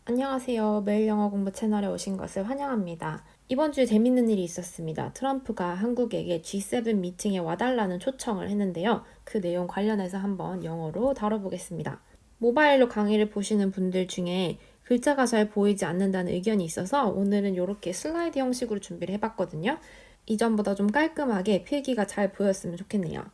안녕하세요. 매일 영어 공부 채널에 오신 것을 환영합니다. 이번 주에 재밌는 일이 있었습니다. 트럼프가 한국에게 G7 미팅에 와달라는 초청을 했는데요. 그 내용 관련해서 한번 영어로 다뤄보겠습니다. 모바일로 강의를 보시는 분들 중에 글자가 잘 보이지 않는다는 의견이 있어서 오늘은 이렇게 슬라이드 형식으로 준비를 해봤거든요. 이전보다 좀 깔끔하게 필기가 잘 보였으면 좋겠네요.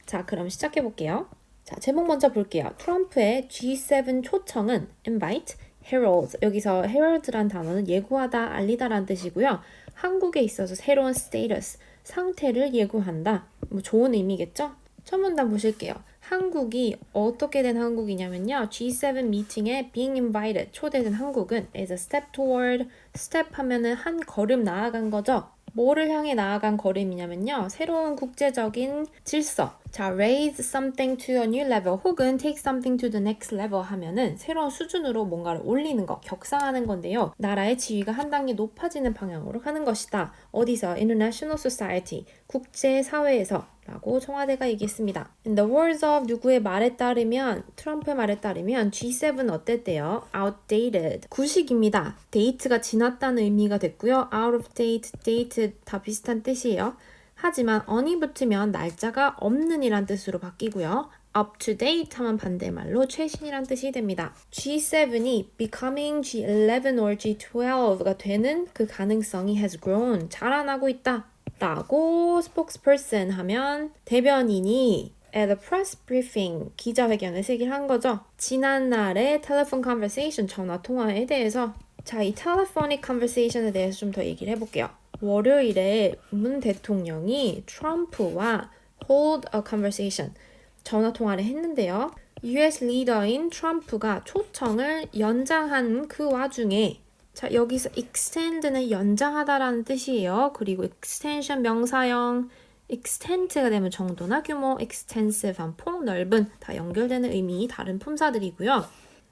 자, 그럼 시작해볼게요. 자, 제목 먼저 볼게요. 트럼프의 G7 초청은 invite, herald. 여기서 herald란 단어는 예고하다, 알리다라는 뜻이고요. 한국에 있어서 새로운 status, 상태를 예고한다. 뭐 좋은 의미겠죠? 첫 문단 보실게요. 한국이 어떻게 된 한국이냐면요. G7 미팅에 being invited, 초대된 한국은 is a step toward, step 하면은 한 걸음 나아간 거죠. 뭐를 향해 나아간 걸음이냐면요. 새로운 국제적인 질서. 자, raise something to a new level 혹은 take something to the next level 하면은 새로운 수준으로 뭔가를 올리는 것, 격상하는 건데요. 나라의 지위가 한 단계 높아지는 방향으로 가는 것이다. 어디서? International Society, 국제사회에서 라고 청와대가 얘기했습니다. In the words of 누구의 말에 따르면, 트럼프의 말에 따르면 G7은 어땠대요? Outdated. 구식입니다. date가 지났다는 의미가 됐고요. Out of date, date 다 비슷한 뜻이에요. 하지만 on이 붙으면 날짜가 없는 이란 뜻으로 바뀌고요. up to date 하면 반대말로 최신이란 뜻이 됩니다. G7이 becoming G11 or G12가 되는 그 가능성이 has grown, 자라나고 있다. 라고 spokesperson 하면 대변인이 at a press briefing, 기자회견에서 얘기를 한 거죠. 지난날의 telephone conversation, 전화 통화에 대해서. 자, 이 telephonic conversation에 대해서 좀 더 얘기를 해볼게요. 월요일에 문 대통령이 트럼프와 hold a conversation, 전화 통화를 했는데요. US 리더인 트럼프가 초청을 연장한 그 와중에, 자, 여기서 extend는 연장하다라는 뜻이에요. 그리고 extension 명사형, extent가 되면 정도나 규모, extensive한 폭넓은, 다 연결되는 의미, 다른 품사들이고요.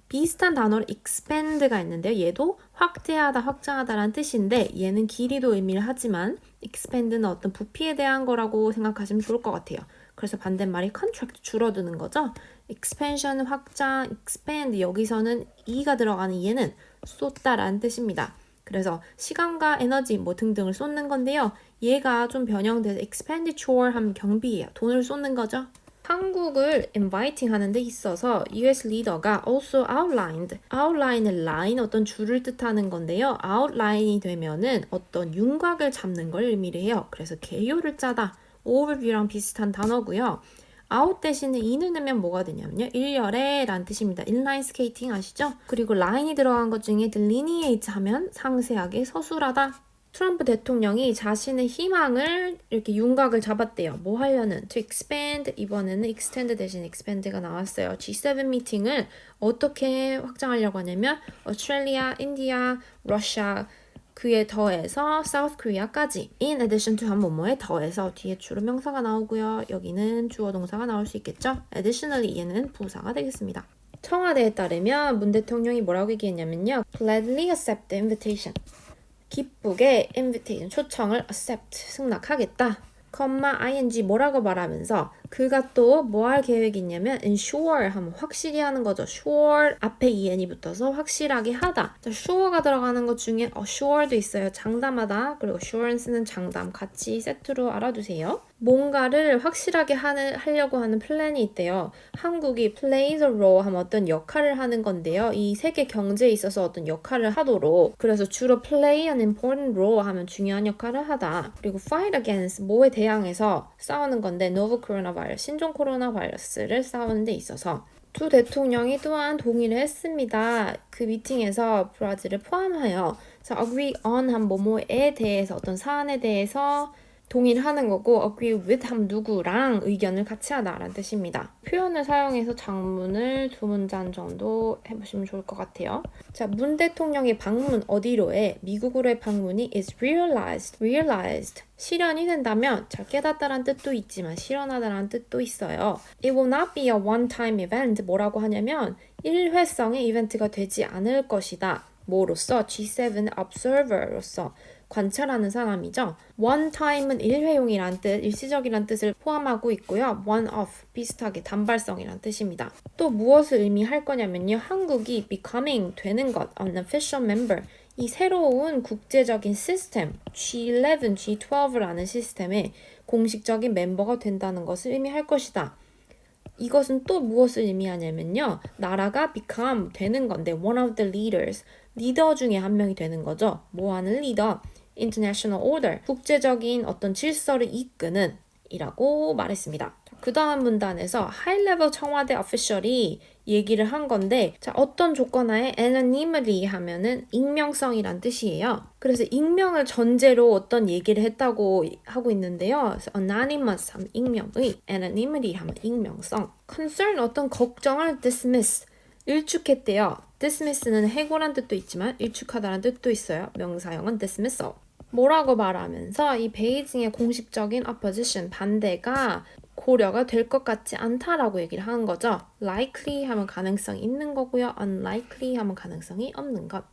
비슷한 단어로 expand가 있는데요. 얘도 확대하다, 확장하다라는 뜻인데 얘는 길이도 의미를 하지만 expand는 어떤 부피에 대한 거라고 생각하시면 좋을 것 같아요. 그래서 반대말이 contract, 줄어드는 거죠. expansion, 확장, expand, 여기서는 e가 들어가는 얘는 쏟다라는 뜻입니다. 그래서 시간과 에너지 뭐 등등을 쏟는 건데요. 얘가 좀 변형돼서 expenditure 하면 경비예요. 돈을 쏟는 거죠. 한국을 inviting 하는 데 있어서 US 리더가 also outline은 line, 어떤 줄을 뜻하는 건데요. outline이 되면은 어떤 윤곽을 잡는 걸 의미를 해요. 그래서 개요를 짜다, overview랑 비슷한 단어고요. out 대신에 in을 넣으면 뭐가 되냐면요. 일렬에 라는 뜻입니다. inline skating 아시죠? 그리고 line이 들어간 것 중에 delineate 하면 상세하게 서술하다. 트럼프 대통령이 자신의 희망을 이렇게 윤곽을 잡았대요. 뭐 하려는? To expand, 이번에는 extend 대신 expand가 나왔어요. G7 미팅을 어떻게 확장하려고 하냐면 오스트레일리아, 인디아, 러시아, 그에 더해서 South Korea까지 in addition to 한 뭐뭐에 더해서 뒤에 주로 명사가 나오고요. 여기는 주어 동사가 나올 수 있겠죠. Additionally 얘는 부사가 되겠습니다. 청와대에 따르면 문 대통령이 뭐라고 얘기했냐면요. Gladly accept the invitation. 기쁘게 invitation, 초청을 accept, 승낙하겠다. ing 뭐라고 말하면서 그가 또 뭐 할 계획이 있냐면 ensure 하면 확실히 하는 거죠. sure 앞에 en이 붙어서 확실하게 하다. 자, sure가 들어가는 것 중에 assure도 있어요. 장담하다. 그리고 assurance는 장담. 같이 세트로 알아두세요. 뭔가를 확실하게 하려고 하는 플랜이 있대요. 한국이 plays a role 하면 어떤 역할을 하는 건데요. 이 세계 경제에 있어서 어떤 역할을 하도록, 그래서 주로 play an important role 하면 중요한 역할을 하다. 그리고 fight against 뭐에 대항해서 싸우는 건데 novel coronavirus, 신종 코로나 바이러스를 싸우는 데 있어서 두 대통령이 또한 동의를 했습니다. 그 미팅에서 브라질을 포함하여 agree on 한 뭐뭐에 대해서, 어떤 사안에 대해서 동의를 하는 거고, agree with 하면 누구랑 의견을 같이 하다라는 뜻입니다. 표현을 사용해서 장문을 두 문장 정도 해보시면 좋을 것 같아요. 자, 문 대통령의 방문 어디로의 미국으로의 방문이 is realized. 실현이 된다면 잘 깨닫다라는 뜻도 있지만 실현하다라는 뜻도 있어요. It will not be a one-time event. 뭐라고 하냐면 일회성의 이벤트가 되지 않을 것이다. 뭐로서? G7 observer로서 관찰하는 사람이죠. one time은 일회용이란 뜻, 일시적이란 뜻을 포함하고 있고요. one off 비슷하게 단발성이란 뜻입니다. 또 무엇을 의미할 거냐면요. 한국이 becoming 되는 것, an official member 이 새로운 국제적인 시스템 G11, G12라는 시스템의 공식적인 멤버가 된다는 것을 의미할 것이다. 이것은 또 무엇을 의미하냐면요. 나라가 become 되는 건데 one of the leaders 리더 중에 한 명이 되는 거죠. 뭐 하는 리더? International order 국제적인 어떤 질서를 이끄는 이라고 말했습니다. 그 다음 문단에서 하이레벨 청와대 official이 얘기를 한 건데 자 어떤 조건하에 anonymity 하면은 익명성이란 뜻이에요. 그래서 익명을 전제로 어떤 얘기를 했다고 하고 있는데요. 그래서 anonymous 하면 익명의, anonymity 하면 익명성, concern 어떤 걱정을 dismiss 일축했대요. dismiss는 해고란 뜻도 있지만 일축하다라는 뜻도 있어요. 명사형은 dismissal. 뭐라고 말하면서 이 베이징의 공식적인 opposition 반대가 고려가 될 것 같지 않다라고 얘기를 하는 거죠. likely 하면 가능성이 있는 거고요. unlikely 하면 가능성이 없는 것.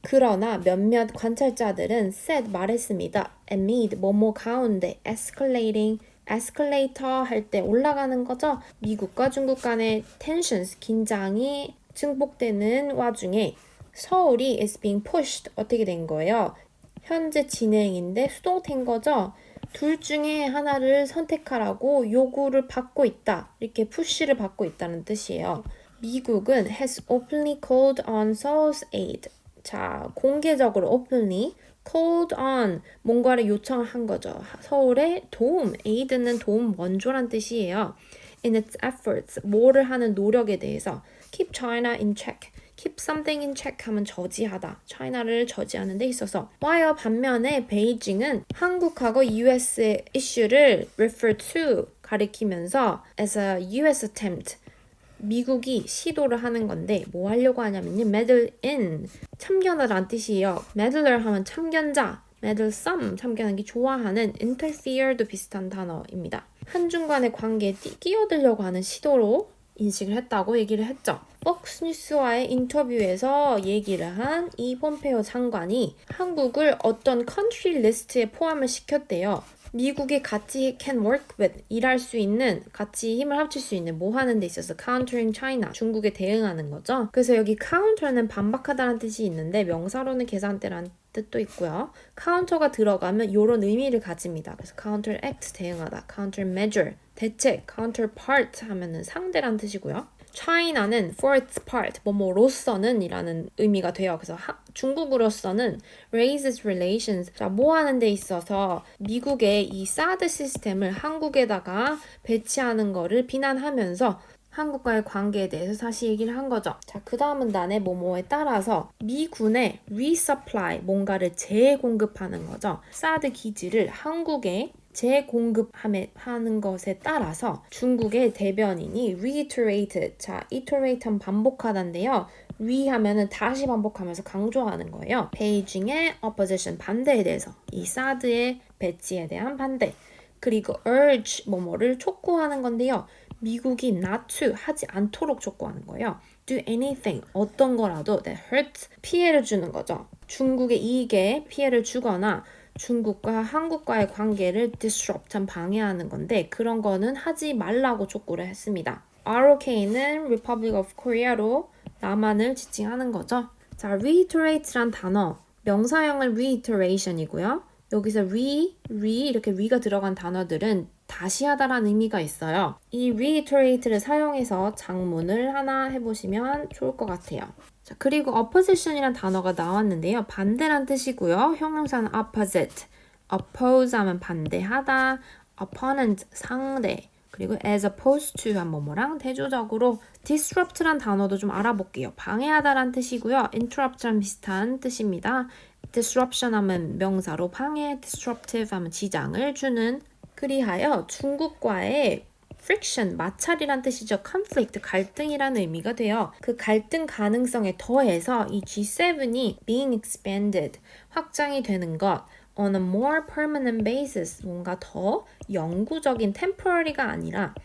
그러나 몇몇 관찰자들은 said 말했습니다. amid 뭐뭐 가운데 escalating escalator 할 때 올라가는 거죠. 미국과 중국 간의 tensions 긴장이 증폭되는 와중에 서울이 is being pushed 어떻게 된 거예요? 현재 진행인데 수동태인 거죠. 둘 중에 하나를 선택하라고 요구를 받고 있다. 이렇게 푸시를 받고 있다는 뜻이에요. 미국은 has openly called on Seoul's aid. 자, 공개적으로 openly called on 뭔가를 요청을 한 거죠. 서울의 도움, aid는 도움 원조란 뜻이에요. In its efforts, 뭐를 하는 노력에 대해서 keep China in check. keep something in check 하면 저지하다. China를 저지하는 데 있어서. while 반면에 베이징은 한국하고 US의 이슈를 refer to 가리키면서 as a US attempt 미국이 시도를 하는 건데 뭐 하려고 하냐면요. meddle in 참견하다는 뜻이에요. meddler 하면 참견자, meddlesome 참견하기 좋아하는 interfere도 비슷한 단어입니다. 한중 간의 관계에 끼어들려고 하는 시도로 인식을 했다고 얘기를 했죠. 폭스뉴스와의 인터뷰에서 얘기를 한 이 폼페이오 장관이 한국을 어떤 컨트리 리스트에 포함을 시켰대요. 미국이 같이 can work with, 일할 수 있는, 같이 힘을 합칠 수 있는 뭐 하는 데 있어서 countering China, 중국에 대응하는 거죠. 그래서 여기 counter는 반박하다는 뜻이 있는데 명사로는 계산대라는 뜻도 있고요. counter가 들어가면 이런 의미를 가집니다. 그래서 counteract, 대응하다, countermeasure, 대책, counterpart 하면은 상대란 뜻이고요. China는 for its part, 뭐뭐로서는 이라는 의미가 돼요. 그래서 중국으로서는 raises relations, 자, 뭐 하는 데 있어서 미국의 이 사드 시스템을 한국에다가 배치하는 거를 비난하면서 한국과의 관계에 대해서 다시 얘기를 한 거죠. 자, 그 다음 문단에 뭐뭐에 따라서 미군의 resupply, 뭔가를 재공급하는 거죠. 사드 기지를 한국에 재공급하는 것에 따라서 중국의 대변인이 reiterated, 자, iterate 하면 반복하다인데요. 하면은 다시 반복하면서 강조하는 거예요. 베이징의 opposition, 반대에 대해서, 이 사드의 배치에 대한 반대, 그리고 urge, 뭐뭐를 촉구하는 건데요. 미국이 not to, 하지 않도록 촉구하는 거예요. do anything, 어떤 거라도 that hurts, 피해를 주는 거죠. 중국의 이익에 피해를 주거나 중국과 한국과의 관계를 disrupt, 방해하는 건데 그런 거는 하지 말라고 촉구를 했습니다. ROK는 Republic of Korea로 남한을 지칭하는 거죠. 자, reiterate란 단어, 명사형은 reiteration이고요. 여기서 이렇게 re가 들어간 단어들은 다시 하다라는 의미가 있어요. 이 reiterate를 사용해서 작문을 하나 해보시면 좋을 것 같아요. 자, 그리고 opposition이란 단어가 나왔는데요. 반대란 뜻이고요. 형용사는 opposite, oppose 하면 반대하다, opponent 상대, 그리고 as opposed to 한 뭐뭐랑 대조적으로. disrupt란 단어도 좀 알아볼게요. 방해하다란 뜻이고요. interrupt랑 비슷한 뜻입니다. disruption 하면 명사로 방해, disruptive 하면 지장을 주는. 그리하여 중국과의 friction, 마찰이란 뜻이죠. conflict, 갈등이라는 의미가 돼요. 그 갈등 가능성에 더해서 이 G7이 being expanded, 확장이 되는 것, on a more permanent basis, 뭔가 더 영구적인, temporary가 아니라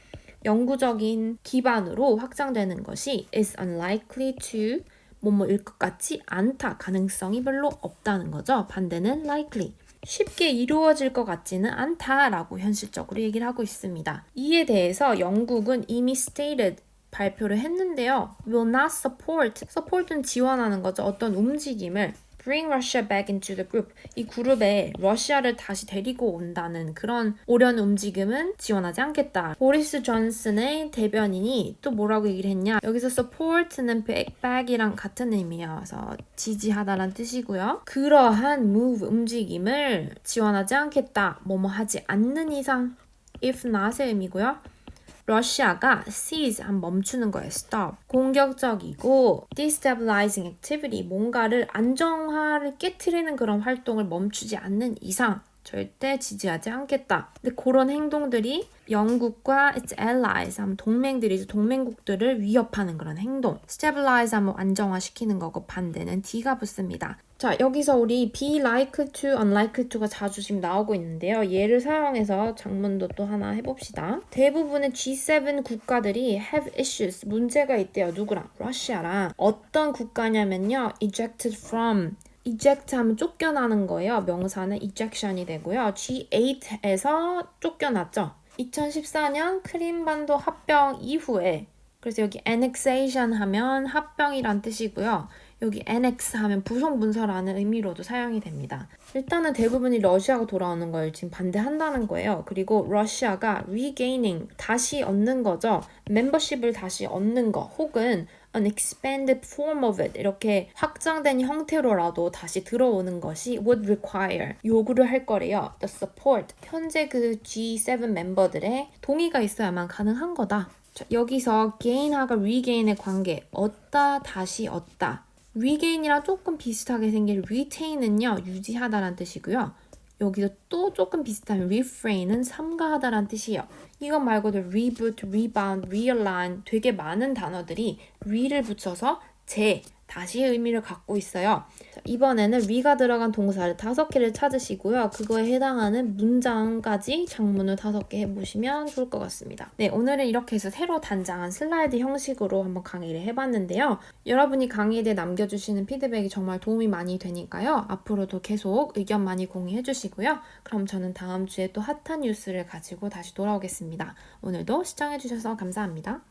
영구적인 기반으로 확장되는 것이 is unlikely to, 뭐뭐일 것 같지 않다. 가능성이 별로 없다는 거죠. 반대는 likely. 쉽게 이루어질 것 같지는 않다라고 현실적으로 얘기를 하고 있습니다. 이에 대해서 영국은 이미 stated 발표를 했는데요. will not support. support는 지원하는 거죠. 어떤 움직임을 bring Russia back into the group. 이 그룹에 러시아를 다시 데리고 온다는 그런 오려는 움직임은 지원하지 않겠다. 보리스 존슨의 대변인이 또 뭐라고 얘기를 했냐. 여기서 support는 back이랑 같은 의미여서 지지하다란 뜻이고요. 그러한 move 움직임을 지원하지 않겠다. 뭐뭐 하지 않는 이상 if not의 의미고요. 러시아가 cease 한 멈추는 거예요. stop. 공격적이고 destabilizing activity 뭔가를 안정화를 깨트리는 그런 활동을 멈추지 않는 이상 절대 지지하지 않겠다. 근데 그런 행동들이 영국과 its allies 하면 동맹들이죠. 동맹국들을 위협하는 그런 행동. stabilize 하면 안정화시키는 거고 반대는 D가 붙습니다. 자, 여기서 우리 be likely to, unlikely to가 자주 지금 나오고 있는데요. 얘를 사용해서 작문도 또 하나 해봅시다. 대부분의 G7 국가들이 have issues, 문제가 있대요. 누구랑? 러시아랑. 어떤 국가냐면요. ejected from. eject 하면 쫓겨나는 거예요. 명사는 ejection이 되고요. G8에서 쫓겨났죠. 2014년 크림반도 합병 이후에 그래서 여기 annexation 하면 합병이란 뜻이고요. 여기 annex 하면 부속 문서라는 의미로도 사용이 됩니다. 일단은 대부분이 러시아가 돌아오는 걸 지금 반대한다는 거예요. 그리고 러시아가 regaining, 다시 얻는 거죠. 멤버십을 다시 얻는 거 혹은 an expanded form of it, 이렇게 확장된 형태로라도 다시 들어오는 것이 would require, 요구를 할 거래요. The support, 현재 그 G7 멤버들의 동의가 있어야만 가능한 거다. 자, 여기서 gain하고 regain의 관계, 얻다, 다시 얻다. regain이랑 조금 비슷하게 생긴 retain은요, 유지하다란 뜻이고요. 여기서 또 조금 비슷한 refrain은 삼가하다란 뜻이에요. 이것 말고도 reboot, rebound, realign 되게 많은 단어들이 re를 붙여서 다시의 의미를 갖고 있어요. 자, 이번에는 re가 들어간 동사를 5개를 찾으시고요. 그거에 해당하는 문장까지 작문을 5개 해보시면 좋을 것 같습니다. 네, 오늘은 이렇게 해서 새로 단장한 슬라이드 형식으로 한번 강의를 해봤는데요. 여러분이 강의에 대해 남겨주시는 피드백이 정말 도움이 많이 되니까요. 앞으로도 계속 의견 많이 공유해주시고요. 그럼 저는 다음 주에 또 핫한 뉴스를 가지고 다시 돌아오겠습니다. 오늘도 시청해주셔서 감사합니다.